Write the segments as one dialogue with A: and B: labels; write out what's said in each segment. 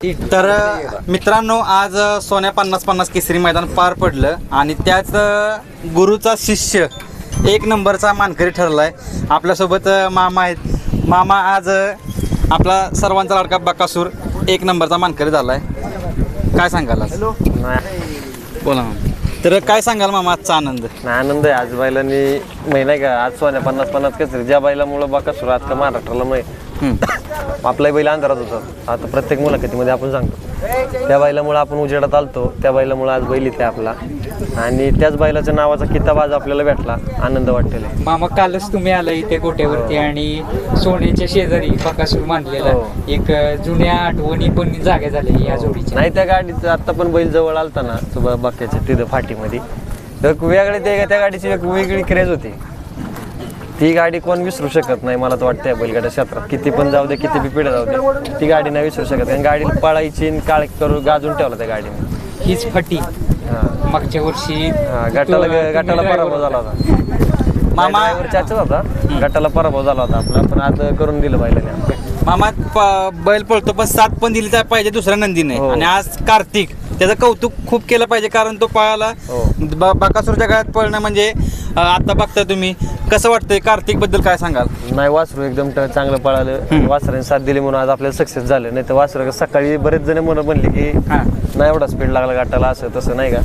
A: तर मित्रांनो, आज सोन्या 50-50 केसरी मैदान पार पडलं आणि त्याच गुरुचा शिष्य एक नंबरचा मानकरी ठरलाय. आपल्यासोबत मामा आहेत. मामा, आज आपला सर्वांचा लाडका बकासूर एक नंबरचा मानकरी झालाय, काय सांगाल? बोला मामा. तर काय सांगाल मामा आजचा आनंद?
B: आनंद आहे आज बैलांनी महिना का आज सोन्या 50-50 केसरी ज्या बैलामुळे बकासूर आज का महाराष्ट्राला आपलाही बैल अंधारात होता. आता प्रत्येक मुलाखतीमध्ये आपण सांगतो त्या बैलामुळे आपण उजेडात आलतो, त्या बैलामुळे आज बैल इथे आपला आणि त्याच बैलाच्या नावाचा किताब आज आपल्याला भेटला. आनंद वाटलेला आहे.
C: मामा, कालच तुम्ही आला इथे गोट्यावरती आणि सोन्याच्या शेजारी बकासूर मांडलेला एक जुन्या आठवणी पण जागे झाले या जोडीच्या.
B: नाही, त्या गाडीचं आता पण बैल जवळ आलता ना बाक्याच्या तिथं फाटीमध्ये, तर वेगळे त्या गाडीची एक वेगळी क्रेज होती. ती गाडी कोण विसरू शकत नाही. मला तर वाटतं बैलगाड्या क्षेत्रात किती पण जाऊ दे, किती बी पिढ्या जाऊ दे, ती गाडी नाही विसरू शकत. कारण गाडीला पळायची काळ करून गाजून ठेवला त्या गाडीने.
C: हीच फाटी मागच्या वर्षी
B: गटाला पराभव झाला होता.
A: मामा
B: चाच होता, गटाला पराभव झाला होता आपला, पण आज करून दिलं बैलाने.
A: मामा, बैल पळतो पण साथ पण दिली पाहिजे दुसऱ्या नंदीने. आणि आज कार्तिक त्याचं कौतुक खूप केलं पाहिजे, कारण तो पळाला. बकासूरच्या काळात पळणं म्हणजे आता बघता तुम्ही, कसं वाटतंय? कार्तिक बद्दल काय सांगाल?
B: नाही, वासरू एकदम चांगलं पळालं. वासराने साथ दिली म्हणून आज आपल्याला सक्सेस झालं. नाही तर वासरा सकाळी बरेच जण म्हणले की नाही एवढा स्पीड लागला गाठाला, असं तसं नाही का.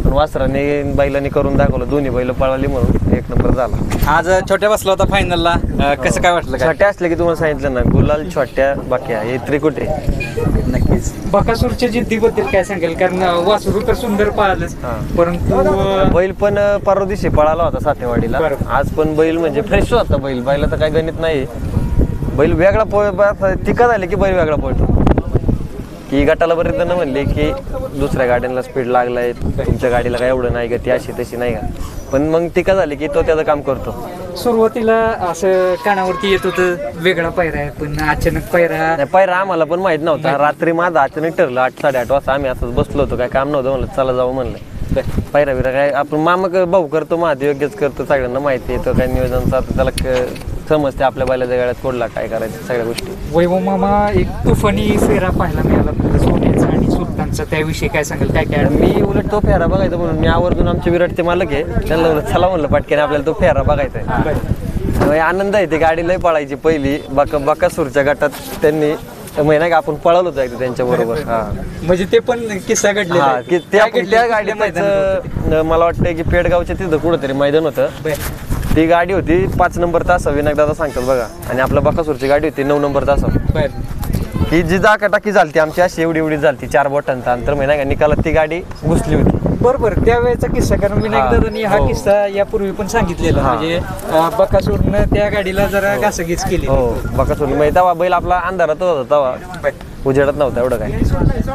B: पण वासराने बैलांनी करून दाखवलं, दोन्ही बैल पळाली म्हणून एक नंबर झाला.
A: आज छोट्या बसला होता फायनलला, कसं काय वाटलं?
B: छोट्या असले की तुम्हाला सांगितलं ना, गुलाल छोट्या बाक्या हे त्रिकुटे.
A: नक्कीच.
C: बकासूरच्या जिद्दीबद्दल काय सांगेल? कारण वासरू तर सुंदर पळालंच, परंतु
B: बैल पण परवा दिवशी पळाला होता सातेवाडीला. आज पण बैल म्हणजे फ्रेश होता. बैला तर काही गणित नाही. बैल वेगळा टिका झाली की बैल वेगळा पळतो. की गटाला बरेच जण म्हणले की दुसऱ्या गाड्यांना स्पीड लागलाय, तुमच्या गाडीला काय एवढं नाही का, ती अशी तशी नाही का. पण मग टिका झाली की तो त्याचं काम करतो.
C: सुरुवातीला असं कानावरती येत होतं वेगळा पायरा आहे, पण अचानक
B: पायरा आम्हाला पण माहित नव्हता. रात्री माझं अचानक ठरलं 8-8:30 वाजता आम्ही असंच बसलो होतो, काय काम नव्हतं, म्हणलं चला जाऊ म्हणलं. पायरा बिरा काय आपण मामा भाऊ करतो, महादेव योग्यच करतो, सगळ्यांना माहिती आहे तो काय नियोजनचा, त्याला समजते आपल्या बैलाच्या गाड्यात कोडला काय करायचं सगळ्या गोष्टी.
C: वैभव मामा, एक तुफानी फेरा पाहायला मिळाला सोन्याचा आणि सुलतानचा, त्याविषयी काय सांगाल? काय
B: मी उलट तो फेरा बघायचा म्हणून मी आवर्जून आमचे विराटचे मालक आहे त्यांना चला म्हणलं पाटक्याने आपल्याला तो फेरा बघायचा आहे. आनंद आहे. ती गाडी लय पळायची पहिली बकासूरच्या गटात त्यांनी महिना का आपण पळवलं होतं त्यांच्या बरोबर.
C: म्हणजे ते पण किस्सा घडला
B: की त्या गाडीत मला वाटतं की पेडगावच्या तिथं कुठंतरी मैदान होतं. ती गाडी होती 5 नंबर तास, विनायक दादा सांगतात बघा, आणि आपल्या बकासूरची गाडी होती 9 नंबर तास. ही जी टाकी झालती आमची अशी एवढी झालती 4 बोटांचा अंतर, महिना का निकालात ती गाडी घुसली होती.
C: बरोबर, त्यावेळेचा किस्सा. कारण विनायक दादांनी हा किस्सा यापूर्वी पण सांगितलेला. म्हणजे बकासूरनं त्या गाडीला जरा घासाघीस केली.
B: बकासूर म्हणजे तेव्हा बैल आपला अंधारात होता, तेव्हा उजेडत नव्हता एवढं काय.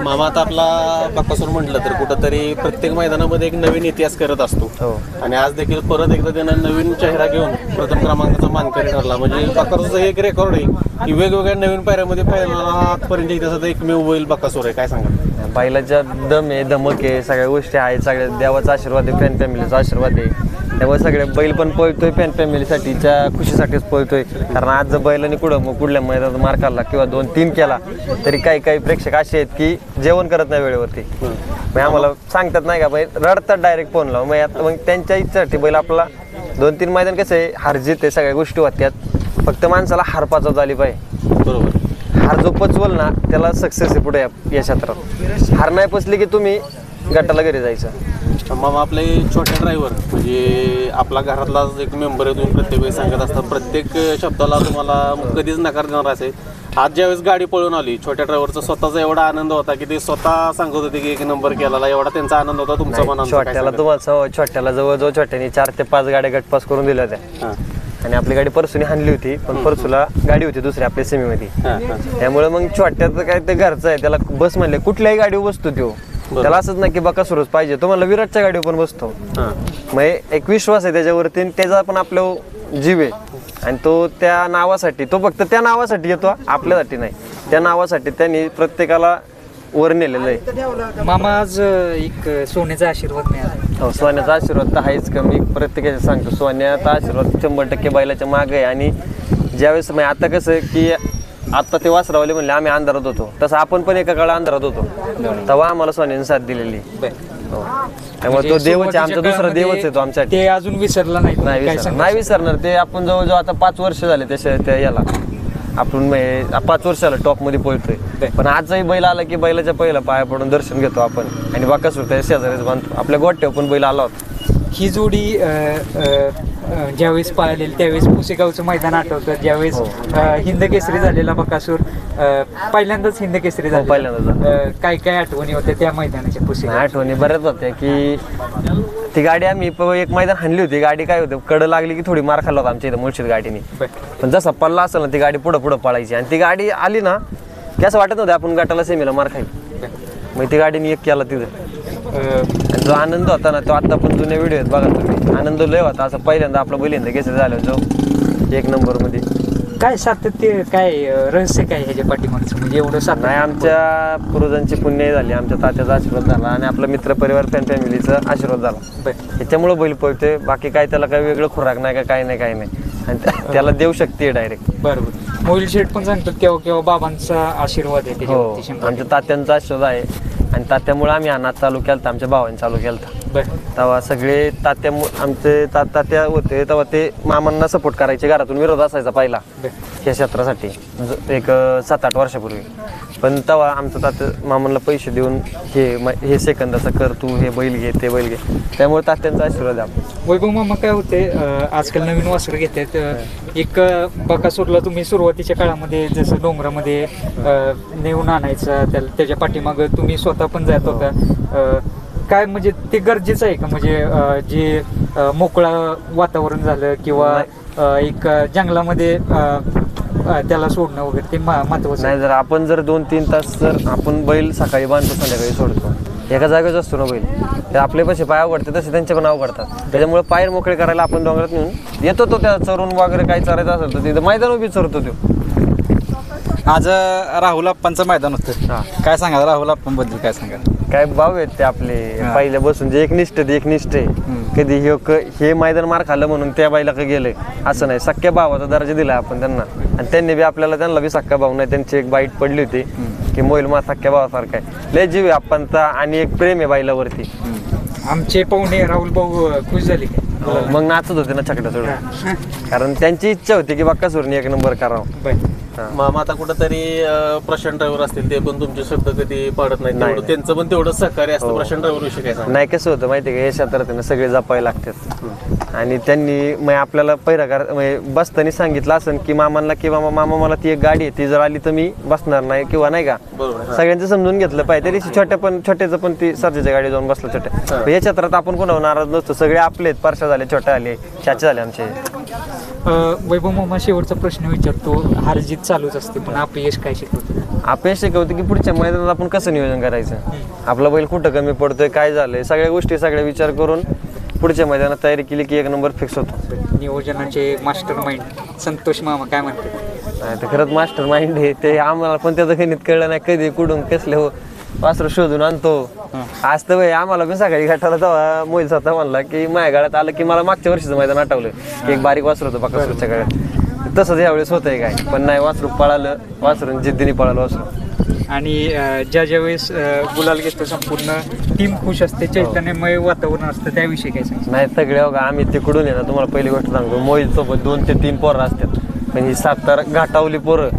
D: मामा, आता आपला बकासूर म्हटलं तर कुठंतरी प्रत्येक मैदानामध्ये एक नवीन इतिहास करत असतो. आणि आज देखील परत एकदा त्यानं नवीन चेहरा घेऊन प्रथम क्रमांकाचा मानकरी ठरला. म्हणजे बकासूरचं एक रेकॉर्ड आहे की वेगवेगळ्या नवीन पायऱ्यामध्ये आजपर्यंत इतिहासात एकमेव बैल बकासूर आहे. काय सांगा?
B: बैलाच्या दम आहे, धमक आहे, सगळ्या गोष्टी आहेत, सगळ्या देवाचा आशीर्वाद आहे, फॅन फॅमिलीचा आशीर्वाद आहे. त्यामुळे सगळे बैल पण पळतोय फॅन फॅमिलीसाठीच्या खुशीसाठीच पळतोय. कारण आज जर बैलांनी कुठल्या मैदानात मार खाल्ला किंवा 2-3 केला तरी काही प्रेक्षक असे आहेत की जेवण करत नाही वेळेवरती. मग आम्हाला सांगतात नाही का, बैल रडतात डायरेक्ट फोन लावून. मग त्यांच्या इच्छेसाठी बैल आपला 2-3 मैदान कसं आहे, हारजीत आहे, सगळ्या गोष्टी होत्यात. फक्त माणसाला हार पाचवता आली पाहिजे.
D: बरोबर.
B: हार जो पचवल ना त्याला सक्सेस आहे पुढे या क्षेत्रात. हार नाही पचली की तुम्ही गटाला घरी जायचं.
D: मामा, आपले छोटे ड्रायव्हर म्हणजे आपला घरातला एक मेंबर आहे, तुम्ही प्रत्येक वेळी सांगत असता, प्रत्येक शब्दाला तुम्हाला कधीच नकार देणार असेल. आज ज्यावेळेस गाडी पळून आली, छोट्या ड्रायव्हरचा स्वतःचा एवढा आनंद होता की ते स्वतः सांगत होते की 1 नंबर केला, एवढा त्यांचा आनंद होता. तुमचा मनात
B: छोट्याला तुम्हाला छोट्याला जवळजवळ छोट्याने 4 ते 5 गाड्या गटपास करून दिल्या होत्या. आणि आपली गाडी परसूने हाणली होती, पण परसूला गाडी होती दुसरी आपल्या सेमीमध्ये. त्यामुळे मग छोट्याचं काय ते घरचं आहे, त्याला बस म्हणले कुठल्याही गाडीवर बसतो तो. त्याला असंच नाही की बकासूरच पाहिजे, तो म्हणला विराटच्या गाडीवर पण बसतो. मग एक विश्वास आहे त्याच्यावरती, त्याचा पण आपलं जीव आहे. आणि तो त्या नावासाठी, तो फक्त त्या नावासाठी येतो, आपल्यासाठी नाही. त्या नावासाठी त्यांनी प्रत्येकाला वर नेलेलं आहे.
C: मामा, आज एक सोन्याचा आशीर्वाद मिळाला.
B: सोन्याचा आशीर्वाद तर आहेच का, मी प्रत्येकाला सांगतो सोन्याचा आशीर्वाद 100% बैलाच्या मागे आहे. आणि ज्यावेळेस आता कसं की आता ते वासरावले म्हणले आम्ही अंधारात होतो, तसं आपण पण एका काळा अंधारात होतो, तेव्हा आम्हाला सोन्याने साथ दिलेली. हो. त्यामुळे तो देवच आहे, आमचा दुसरा देवच आहे तो आमच्यासाठी.
C: ते अजून विसरला नाही तुम्ही, काय सांगाल?
B: नाही विसरणार ते. आपण जवळजवळ आता 5 वर्ष झाले त्या याला, आपण 5 वर्षाला टॉप मध्ये पोहोचतोय. पण आजही बैल आला की बैलाच्या पहिला पाया पडून दर्शन घेतो आपण आणि बाकासूर त्या शेजारीच बांधतो. आपल्या गोट्यावर पण बैल आला होता.
C: ही जोडी ज्यावेळेस पाहिलेली त्यावेळेस पुसेगावचं मैदान आठवतं, ज्यावेळेस हिंद केसरी झालेला बकासूर, पहिल्यांदाच हिंद केसरी झाला.
B: पहिल्यांदाच
C: काय काय आठवणी होत्या त्या मैदानाच्या पुसेगाव?
B: आठवणी बऱ्याच होत्या की ती गाडी आम्ही एक मैदान हाणली होती. गाडी काय होते कडं लागली की थोडी मार खाल्ला होता आमच्या इथं मुळशीत गाडीने. पण जसा पल्ला असेल ना ती गाडी पुढं पुढं पळायची आणि ती गाडी आली ना की असं वाटत नव्हतं आपण गटाला सेमीला मार खाईल. मग ती गाडीने एक केला तिथं. जो आनंद होता ना तो आता पण जुने व्हिडिओ आहेत बघा तुम्ही, आनंद लय होता. असं पहिल्यांदा आपलं पहिल्यांदा केसरी झालं जो 1 नंबर मध्ये.
C: काय सातत्य, काय रहस्य काय ह्याच्या पाठीमागचं, म्हणजे एवढं सातत्य?
B: नाही, आमच्या पूर्वजांची पुण्य झाली, आमच्या तात्याचा आशीर्वाद झाला आणि आपला मित्र परिवार फॅमिलीचा आशीर्वाद झाला. त्याच्यामुळं बैल पळतोय. बाकी काय त्याला काही वेगळं खुराक नाही का, काय नाही आणि त्याला देऊ शक्ती आहे डायरेक्ट.
C: बरोबर. मोबाईल शेट पण सांगतात केव्हा केव्हा बाबांचा आशीर्वाद आहे
B: हो,
C: त्याच्यावरती.
B: आमच्या तात्यांचा आशीर्वाद आहे आणि तात्यामुळे आम्ही अनाथ चालू केलं, आमच्या भावाने चालू केलं. तेव्हा सगळे आमचे तात्या होते तेव्हा ते मामांना सपोर्ट करायचे. घरातून विरोध असायचा पहिला या क्षेत्रासाठी एक 7-8 वर्षापूर्वी. पण तेव्हा आमचं तात्या मामांना पैसे देऊन हे सेकंदाचं कर, तू हे बैल घे ते बैल घे, त्यामुळे तात्यांचा आशीर्वाद आहे.
C: वैभव मामा काय होते, आजकाल नवीन वासरं घेतात. एक बकासूरला तुम्ही सुरुवातीच्या काळामध्ये जसं डोंगरामध्ये नेऊन आणायचं, त्याच्या पाठीमागं तुम्ही स्वतः पण जात होता. काय म्हणजे ते गरजेचं आहे का, म्हणजे जे मोकळं वातावरण झालं किंवा एक जंगलामध्ये त्याला सोडणं वगैरे ते महत्वाचं
B: नाही? जर आपण 2-3 तास जर आपण बैल सकाळी बांधतो संध्याकाळी सोडतो, एका जागेच असतो ना बैल, तर आपले पैसे पाय अवघडते तसे त्यांचे पण अवघडतात. त्याच्यामुळे पायर मोकळे करायला आपण डोंगरात नेऊन येतो. तो त्या चरून वगैरे काही चरायचं असेल तर तिथं मैदान उभी चरतो तो.
A: आज राहुल अप्पांचं मैदान होतं, काय सांगा राहुल अप्पांबद्दल, काय सांगा?
B: काय भाव आहेत ते आपले पहिल्या बसून जे एकनिष्ठ आहे. कधी हे मैदान मार खाल्लं म्हणून त्या बाईला का गेलंय असं नाही. सख्या भावाचा दर्जा दिला आपण त्यांना आणि त्यांनी बी त्यांना बी सख्या भाऊ नाही. त्यांची एक बाईट पडली होती की मोईल मा सख्या भावासारखा आहे. लय जीव आहे आपणचा आणि एक प्रेम आहे बाईलावरती.
C: आमचे पाहुणे राहुल भाऊ खुश झाले का?
B: मग नाचत होते ना छकड्या सोडून, कारण त्यांची इच्छा होती की बकासूरने 1 नंबर करावं.
D: मामा आता कुठंतरी प्रशांत ड्रायव्हर असतील, ते पण तुमचे शब्द कधी पाडत नाही, त्यांचं पण तेवढं सहकार्य असतं. प्रशांत ड्रायव्हर विषय काय सांगा?
B: नाही, कसं होतं माहिती आहे का, हे क्षेत्रात सगळे जपायला लागतात आणि त्यांनी आपल्याला पहिला बसताना सांगितलं असं की मामांना की मामा मला ती एक गाडी आहे, ती जर आली तर मी बसणार नाही किंवा नाही का. सगळ्यांचं समजून घेतलं पाहिजे. त्या दिवशी छोट्याचं पण ती सर्जाच्या गाडी जाऊन बसलं छोट्या. या क्षेत्रात आपण कोणावर नाराज नसतो. सगळे आपले परशा झाले, छोटे आले, चाचे झाले आमचे.
C: वैभव मामा शेवटचा प्रश्न विचारतो. हारजीत चालूच असते, पण अपयश काय शिकवतं?
B: अपयश शिकवतं की पुढच्या मैदानात आपण कसं नियोजन करायचं, आपला बैल कुठं कमी पडतोय, काय झालंय, सगळ्या गोष्टी विचार करून पुढच्या मैदानात तयारी केली की 1 नंबर फिक्स होतो.
C: नियोजनाचे मास्टर माइंड संतोष मामा काय म्हणतात?
B: ते खरंच मास्टर माइंड आहे ते. आम्हाला पण त्याचं गणित कळलं नाही, कधी कुठून कसले वासरू शोधून आणतो. आज तर भाई आम्हाला पण सकाळी घाटाला तेव्हा मोहिल स्वतः म्हणला की माझ्या गाड्यात आलं की मला मागच्या वर्षीचं मैदान आठवलं की एक बारीक वासरू होतं बकासूरच्या गाड्यात. तसंच यावेळेस होतंय काय, पण नाही, वासरू पळालं, वासरून जिद्दीने पळालं वासरू.
C: आणि ज्या वेळेस गुलाल घेतो संपूर्ण टीम खुश असते, चैतन्यमय वातावरण असतं, त्याविषयी काय सांग?
B: नाही, सगळे बघा आम्ही तिकडून आहे ना, तुम्हाला पहिली गोष्ट सांगतो, मोहिल सोबत 2 ते 3 पोरं असतात. पण ही 7 घाटावली पोरं,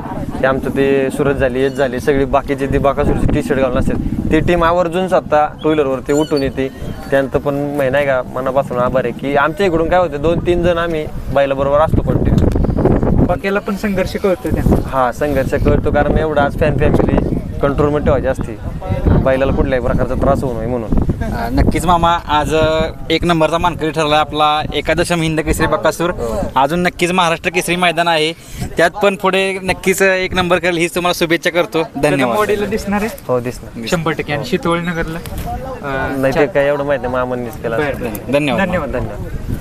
B: ते आमचं ते सुरत झाली, येत झाली, सगळी बाकीचे ती बकासूरची टी-शर्ट घालून असतात. ती टीम आवर्जून स्वतः 2 व्हीलरवरती उठून येते. त्यांचं पण नाही का मनापासून आभार आहे की आमच्या इकडून काय होतं 2-3 जण आम्ही बैला बरोबर असतो कंटिन्यू.
C: बाकीला पण संघर्ष कळतो त्यांना.
B: हा, संघर्ष कळतो, कारण एवढं आज फॅमिली कंट्रोलमध्ये ठेवायची असते, बैलाला कुठल्याही प्रकारचा त्रास होऊ नये म्हणून.
A: नक्कीच मामा, आज 1 नंबरचा मानकरी ठरला आपला एकादशम हिंद केसरी बकासूर. अजून नक्कीच महाराष्ट्र केसरी मैदान आहे, त्यात पण पुढे नक्कीच 1 नंबर करेल हीच तुम्हाला शुभेच्छा करतो. धन्यवाद.
C: दिसणार आहे?
B: हो, दिसणार
C: 100%. आणि शितोळे नगरला
B: नाही, ते काय एवढं माहिती आहे, मामांनीच केला.
A: धन्यवाद.
C: धन्यवाद.